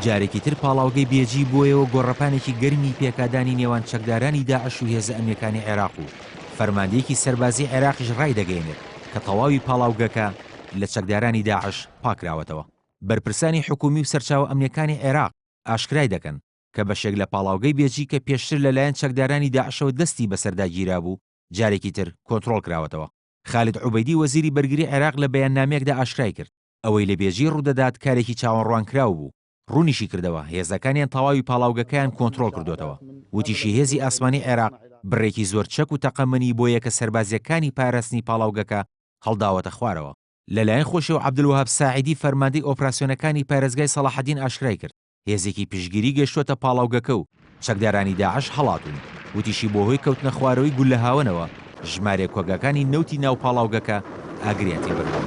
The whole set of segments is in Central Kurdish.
جارێکی تر پاڵاوگەی بێجی بۆیەوە گۆڕەپانێکی گەرمی پێکادانی نێوان چەکدارانی داعش و هێزە ئەمریکانی عێراق و فەرماندەیەکی سەربازی عێراقیش ڕای دەگەێنێت کە تەواوی پاڵاوگەکە لە چەکدارانی داعش پاکراوەتەوە. بەرپرسانی حکومی و سەرچاوە ئەمریکانی عێراق ئاشکرای دەکەن کە بەشێک لە پاڵاوگەی بێجی کە پێشتر لەلایەن چەکدارانی داعشەوە دەستی بەسەرداگیرا بوو جارێکی تر کۆنتڕۆڵ کراوەتەوە. خالید عوبەیدی وەزیری بەرگری عێراق لە بەیاننامەیەکدا ئاشکرای کرد ئەوەی لە بێجی ڕوودەدات کارێکی چاوەڕوانکراو بوو، ڕوونیشی کردەوە هێزەکانیان تەواوی پاڵاوگەکەیان کۆنتڕۆڵ کردوتەوە. وتیشی هێزی ئاسمانی عێراق بڕێکی زۆر چەک و تەقەمەنی بۆ یەکە سەربازیەکانی پاراستنی پاڵاوگەکە هەڵداوەتە خوارەوە. لەلایەن خۆشەوە عەبدولوهاب ساعیدی فەرماندەی ئۆپراسیۆنەکانی پارێزگای سەلاحەدین ئاشکرای کرد هێزێکی پشگیری گەشتوتە پاڵاوگەکە و چەکدارانی داعش هەڵاتون. وتیشی بۆ هۆی کەوتنە خوارەوەی گول لە هاونەوە ژمارە کۆگەکانی نەوتی ناو پاڵاوگەکە ئاگریاتی بردەوە.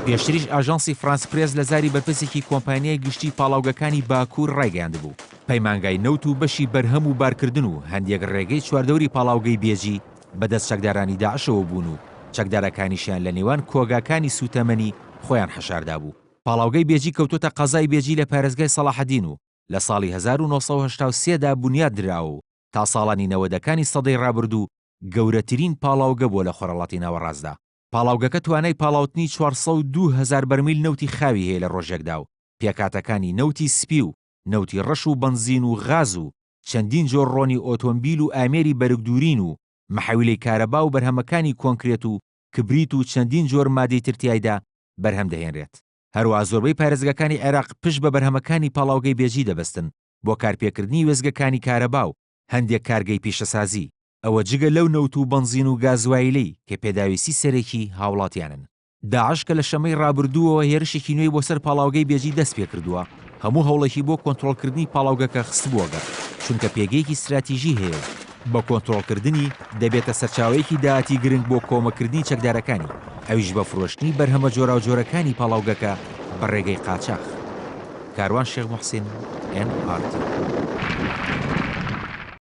پێشتریش ئاژانسی فرانس پرێس لە زاری بەرپرسێکی کۆمپانیای گشتی پاڵاوگەکانی باکوور ڕایگەیاند بوو پەیمانگای نەوت و بەشی بەرهەم و بارکردن و هەندێک ڕێگەی چواردەوری پاڵاوگەی بێجی بەدەست چەکدارانی داعشەوە بوون و چەکدارەکانیشیان لە نێوان کۆگاکانی سوتەمەنی خۆیان حەشاردا بوو. پاڵاوگەی بێجی کەوتوتە قەزای بێجی لە پارێزگای سەلاحەدین و لە ساڵی 1983دا بنیاد دراوە و تا ساڵانی 90ەکانی سەدەی ڕابردوو گەورەترین پاڵاوگە بۆ لە خۆرەڵاتی ناوەڕاستدا. پاڵاوگەکە توانای پاڵاوتنی 402,000 بەرمیل نەوتی خاوی هەیە لە ڕۆژێکدا و پێکاتەکانی نەوتی سپی و نەوتی ڕەش و بنزین و غاز و چەندین جۆر ڕۆنی ئۆتۆمبیل و ئامێری بەرگدورین و مەحەویلەی کارەبا و بەرهەمەکانی کۆنکرێت و کبریت و چەندین جۆر مادەی ترتیایدا بەرهەم دەهێنرێت. هەروە زۆربەی پارێزگەکانی عێراق پشت بە بەرهەمەکانی پاڵاوگەی بێجی دەبەستن بۆ کارپێکردنی وێزگەکانی کارەبا و هەندێک کارگەی پیشەسازی ئەوە جگە لەو نەوت و بنزین و گازوایلەی کە پێداویستی سەرێکی هاوڵاتیانن. داعش کە لە شەمەی ڕابردووەوە هێرشێکی نوێی بۆ سەر پاڵاوگەی بێجی دەست پێ کردووە هەموو هەوڵێکی بۆ کۆنتڕۆڵکردنی پاڵاوگەکە خستبووەگە چونکە پێگەیەکی استراتیژی هەیە بە کۆنتڕۆڵکردنی دەبێتە سەرچاوەیەکی داهاتی گرنگ بۆ کۆمەکردنی چەکدارەکانی ئەویش بە فرۆشتنی بەرهەمە جۆرا و جۆرەکانی پاڵاوگەکە بە ڕێگەی قاچاق. کاروان شێخ موحسین NRT